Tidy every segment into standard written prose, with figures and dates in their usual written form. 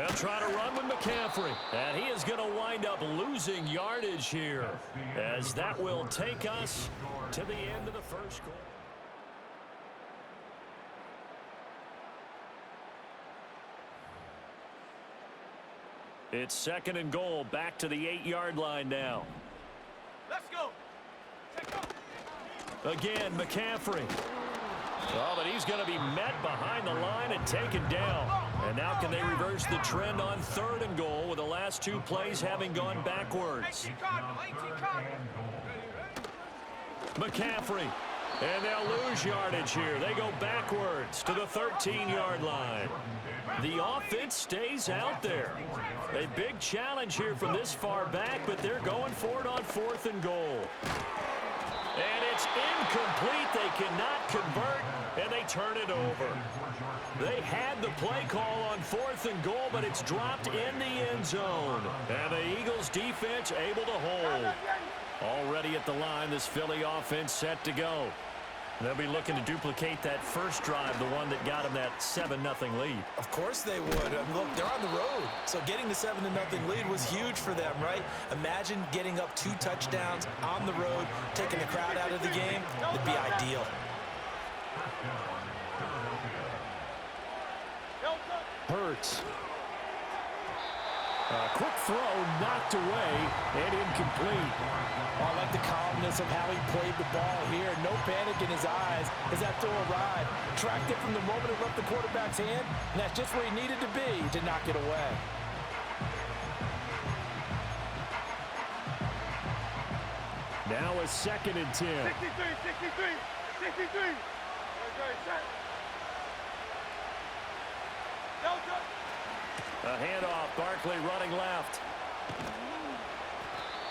They'll try to run with McCaffrey. And he is going to wind up losing yardage here, as that will take us to the end of the first quarter. It's 2nd and goal, back to the 8-yard line now. Let's go. Again, McCaffrey. Oh, but he's going to be met behind the line and taken down. And now can they reverse the trend on 3rd and goal with the last 2 plays having gone backwards? McCaffrey. And they'll lose yardage here. They go backwards to the 13-yard line. The offense stays out there. A big challenge here from this far back, but they're going for it on 4th and goal. And it's incomplete. They cannot convert, and they turn it over. They had the play call on 4th and goal, but it's dropped in the end zone. And the Eagles defense able to hold. Already at the line, this Philly offense set to go. They'll be looking to duplicate that first drive, the one that got them that 7-0 lead. Of course they would. Look, they're on the road. So getting the 7-0 lead was huge for them, right? Imagine getting up 2 touchdowns on the road, taking the crowd out of the game. It'd be ideal. Hurts. Quick throw knocked away and incomplete. I like the calmness of how he played the ball here. No panic in his eyes as that throw arrived. Tracked it from the moment it left the quarterback's hand, and that's just where he needed to be to knock it away. Now a 2nd and 10. 63. A handoff, Barkley running left.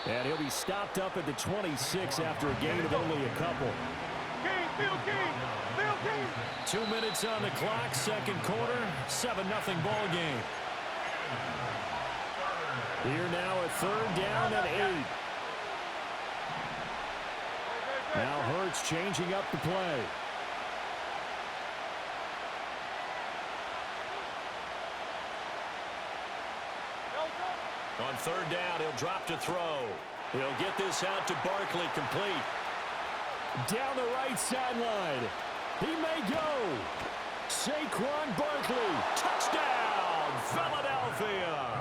And he'll be stopped up at the 26 after a gain of only a couple. King. 2 minutes on the clock, 2nd quarter, 7-0 ball game. Here now a 3rd down and 8. Now Hurts changing up the play. On 3rd down, he'll drop to throw. He'll get this out to Barkley, complete. Down the right sideline. He may go. Saquon Barkley, touchdown, Philadelphia.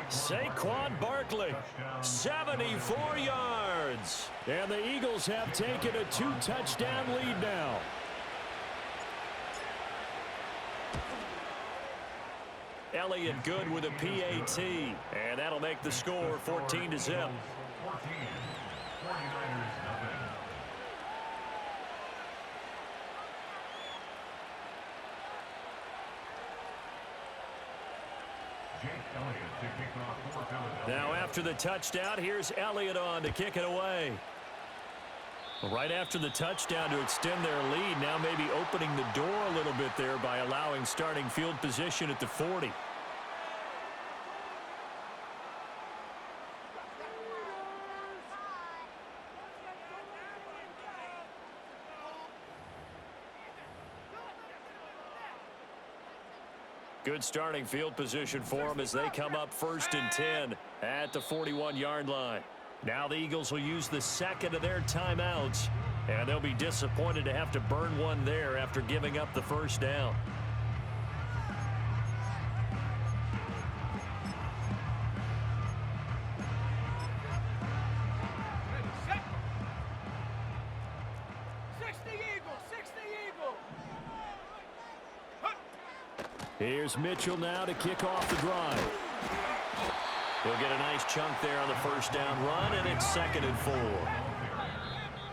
Saquon Barkley, 74 yards. And the Eagles have taken a 2-touchdown lead now. Elliott good with a PAT, and that'll make the score 14-0. Now after the touchdown, here's Elliott on to kick it away. Right after the touchdown to extend their lead, now maybe opening the door a little bit there by allowing starting field position at the 40. Good starting field position for them as they come up 1st and 10 at the 41-yard line. Now the Eagles will use the 2nd of their timeouts, and they'll be disappointed to have to burn one there after giving up the 1st down. Here's Mitchell now to kick off the drive. He'll get a nice chunk there on the 1st down run, and it's 2nd and 4.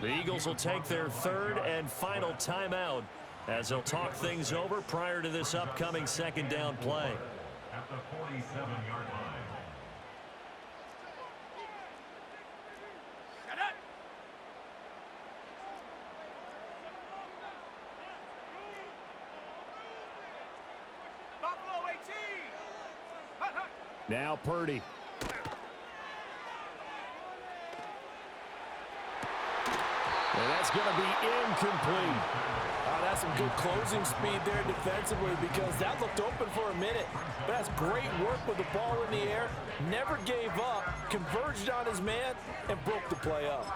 The Eagles will take their 3rd and final timeout as they'll talk things over prior to this upcoming 2nd down play. At the 47-yard line. Now Purdy. And that's going to be incomplete. Oh, that's some good closing speed there defensively because that looked open for a minute. But that's great work with the ball in the air. Never gave up, converged on his man, and broke the play up.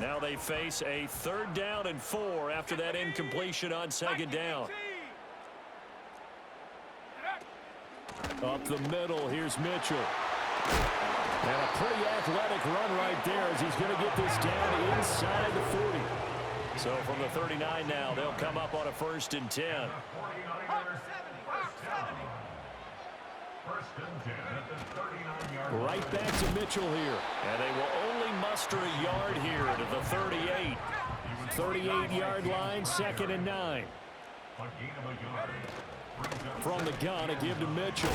Now they face a 3rd down and 4 after that incompletion on 2nd down. Up the middle, here's Mitchell. And a pretty athletic run right there as he's going to get this down inside the 40. So from the 39 now, they'll come up on a 1st and 10. Right back to Mitchell here. And they will only muster a yard here to the 38. 38-yard line, 2nd and 9. From the gun, a give to Mitchell.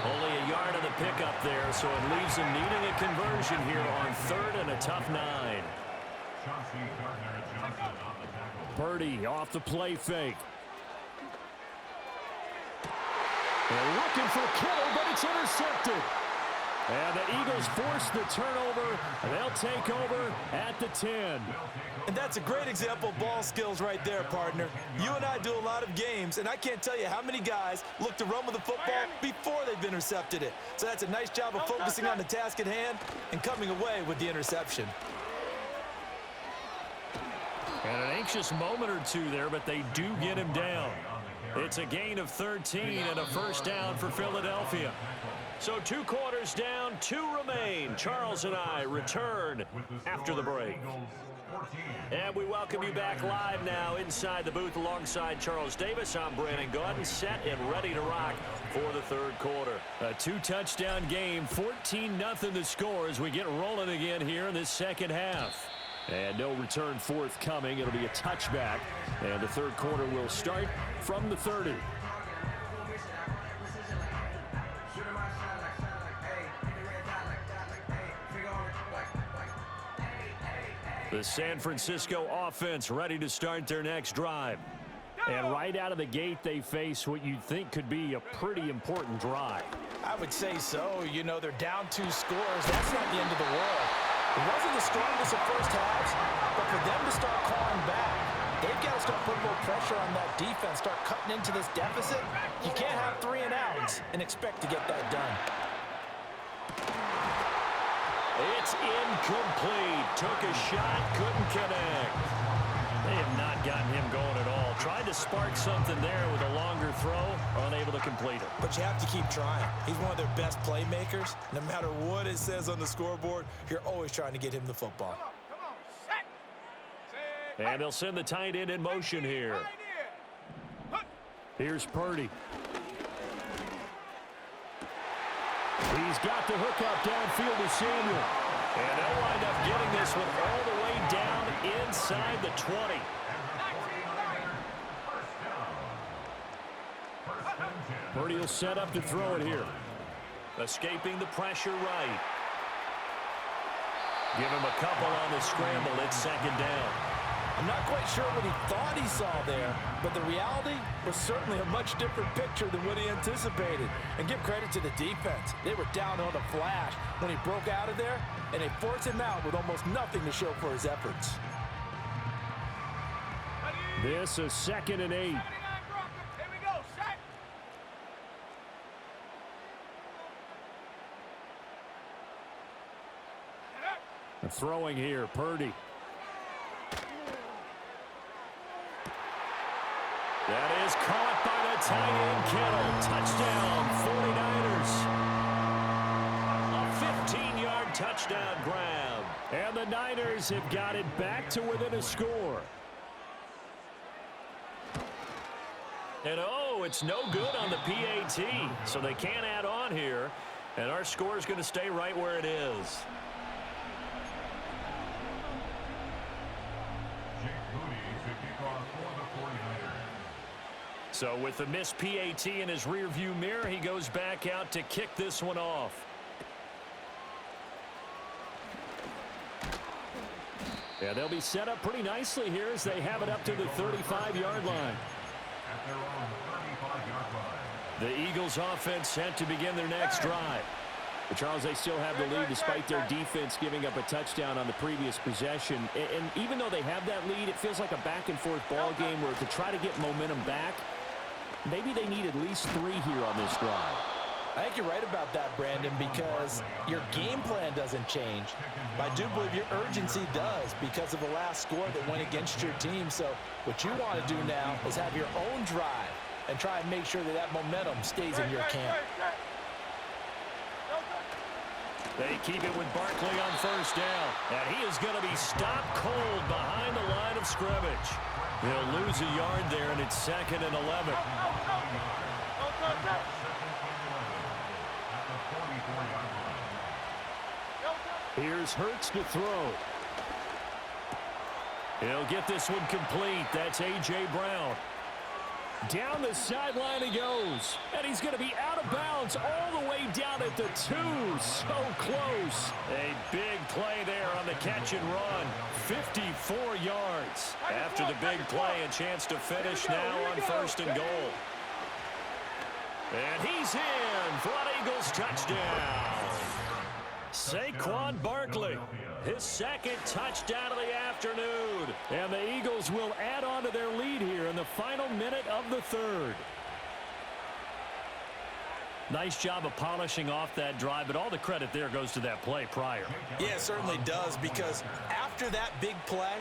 Only a yard of the pickup there, so it leaves him needing a conversion here on 3rd and a tough 9. Purdy off the play fake. They're looking for Kittle, but it's intercepted. And the Eagles force the turnover. They'll take over at the 10. And that's a great example of ball skills right there, partner. You and I do a lot of games, and I can't tell you how many guys look to run with the football before they've intercepted it. So that's a nice job of focusing on the task at hand and coming away with the interception. And an anxious moment or two there, but they do get him down. It's a gain of 13 and a 1st down for Philadelphia. So 2 quarters down, 2 remain. Charles and I return after the break. And we welcome you back live now inside the booth alongside Charles Davis. I'm Brandon Gaudin, set and ready to rock for the 3rd quarter. A 2-touchdown game, 14-0 the score as we get rolling again here in this 2nd half. And no return forthcoming. It'll be a touchback. And the 3rd quarter will start from the 30. The San Francisco offense ready to start their next drive. And right out of the gate, they face what you'd think could be a pretty important drive. I would say so. You know, they're down 2 scores. That's not the end of the world. It wasn't the strongest of first halves, but for them to start clawing back, they've got to start putting more pressure on that defense, start cutting into this deficit. You can't have 3 and outs and expect to get that done. It's incomplete. Took a shot, couldn't connect. They have not gotten him going at all. Tried to spark something there with a longer throw, unable to complete it. But you have to keep trying. He's one of their best playmakers. No matter what it says on the scoreboard, you're always trying to get him the football. Come on, set. And they'll send the tight end in motion here. Here's Purdy. He's got the hook up downfield to Samuel. And they'll wind up getting this one all the way down inside the 20. Purdy will set up to throw it here. Escaping the pressure right. Give him a couple on the scramble. It's 2nd down. I'm not quite sure what he thought he saw there, but the reality was certainly a much different picture than what he anticipated. And give credit to the defense. They were down on a flash when he broke out of there, and they forced him out with almost nothing to show for his efforts. This is 2nd and 8. Here we go, set. Throwing here, Purdy. That is caught by the tight end, Kittle. Touchdown, 49ers. A 15-yard touchdown grab. And the Niners have got it back to within a score. And oh, it's no good on the PAT, so they can't add on here. And our score is going to stay right where it is. So with the missed PAT in his rearview mirror, he goes back out to kick this one off. Yeah, they'll be set up pretty nicely here as they have it up to the 35-yard line. At their own 35-yard line. The Eagles offense set to begin their next drive. But Charles, they still have the lead despite their defense giving up a touchdown on the previous possession. And even though they have that lead, it feels like a back-and-forth ball game where to try to get momentum back, maybe they need at least 3 here on this drive. I think you're right about that, Brandon, because your game plan doesn't change. But I do believe your urgency does because of the last score that went against your team. So what you want to do now is have your own drive and try and make sure that that momentum stays in your camp. They keep it with Barkley on first down. And he is going to be stopped cold behind the line of scrimmage. He'll lose a yard there, and it's 2nd and 11. Here's Hurts to throw. He'll get this one complete. That's A.J. Brown. Down the sideline he goes. And he's going to be out of bounds all the way down at the 2. So close. A big play there on the catch and run. 54 yards. After the big play, a chance to finish now on 1st and goal. And he's in for an Eagles touchdown. Saquon Barkley, his 2nd touchdown of the afternoon. And the Eagles will add on to their lead here in the final minute of the 3rd. Nice job of polishing off that drive, but all the credit there goes to that play prior. Yeah, it certainly does, because after that big play,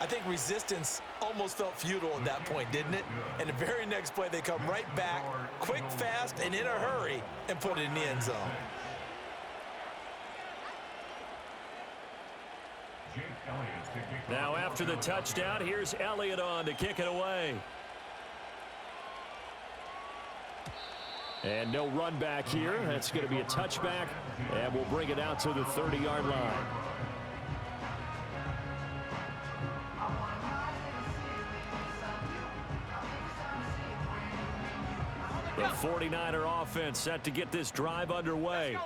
I think resistance almost felt futile at that point, didn't it? And the very next play, they come right back, quick, fast, and in a hurry, and put it in the end zone. Now after the touchdown, here's Elliott on to kick it away. And no run back here. That's going to be a touchback, and we'll bring it out to the 30-yard line. The 49er offense set to get this drive underway.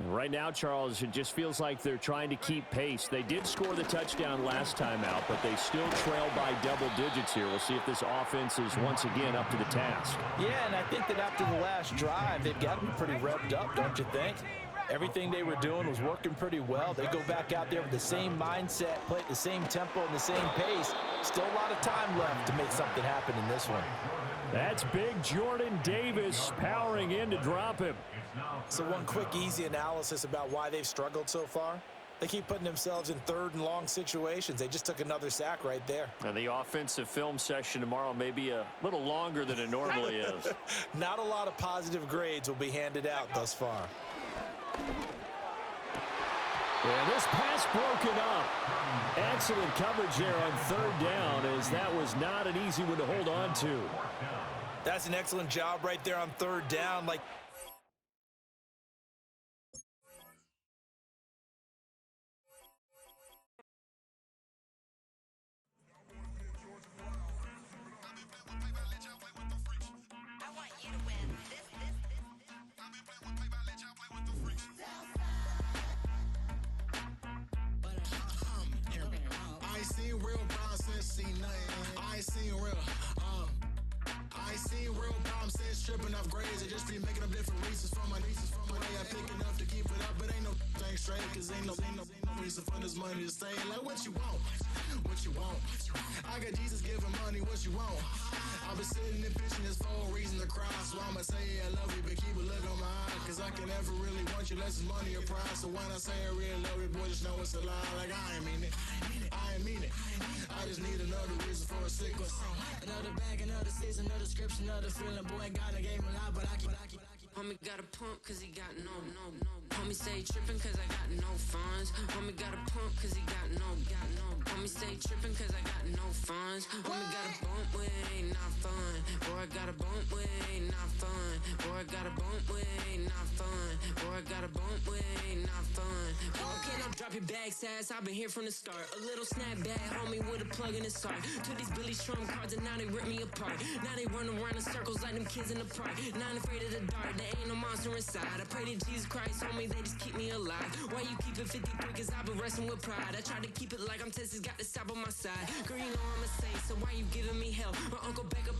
Right now, Charles, it just feels like they're trying to keep pace. They did score the touchdown last time out, but they still trail by double digits here. We'll see if this offense is once again up to the task. Yeah, and I think that after the last drive, they've got to be pretty revved up, don't you think? Everything they were doing was working pretty well. They go back out there with the same mindset, play at the same tempo and the same pace. Still a lot of time left to make something happen in this one. That's big Jordan Davis powering in to drop him. So one quick, easy analysis about why they've struggled so far. They keep putting themselves in 3rd and long situations. They just took another sack right there. And the offensive film session tomorrow may be a little longer than it normally is. Not a lot of positive grades will be handed out thus far. And this pass broken up. Excellent coverage there on 3rd down, as that was not an easy one to hold on to. That's an excellent job right there on 3rd down. Like, tripping off grades, I just be making up different reasons for my nieces. From my way I pick enough to keep it up, but ain't no thing straight, cause ain't no reason for this money to stay. Like what you want, what you want. I got Jesus giving money, what you want. I've been sitting and pitching this for a reason to cry, so I'ma say I love you, but keep a look on my eye, cause I can never really want you less than money or pride. So when I say I really love you, boy, just know it's a lie. Like I ain't mean it, I ain't mean it. I just need another reason for a sickness. Another bag, another season, another description, another feeling. Boy, God, I gave him a lot, but I keep. Homie got a pump cause he got no. Homie stay trippin' cause I got no funds. Homie got a pump cause he got no. Homie stay trippin' cause I got no funds. Homie got a bump with it ain't not fun. Boy, I got a bump with it ain't not fun. Boy, I got a bump with it ain't not fun. Boy, I got a bump with it ain't not fun. Okay, now drop your bag, sass. I've been here from the start. A little snapback, homie, with a plug in his heart. Took these Billy Strum cards and now they rip me apart. Now they run around in circles like them kids in the park. Not afraid of the dark, there ain't no monster inside. I pray to Jesus Christ, homie, they just keep me alive. Why you keep it 53? Cause I've been wrestling with pride. I try to keep it like I'm Texas, got the stop on my side. Girl, you know I'm a saint, so why you giving me hell? My uncle back up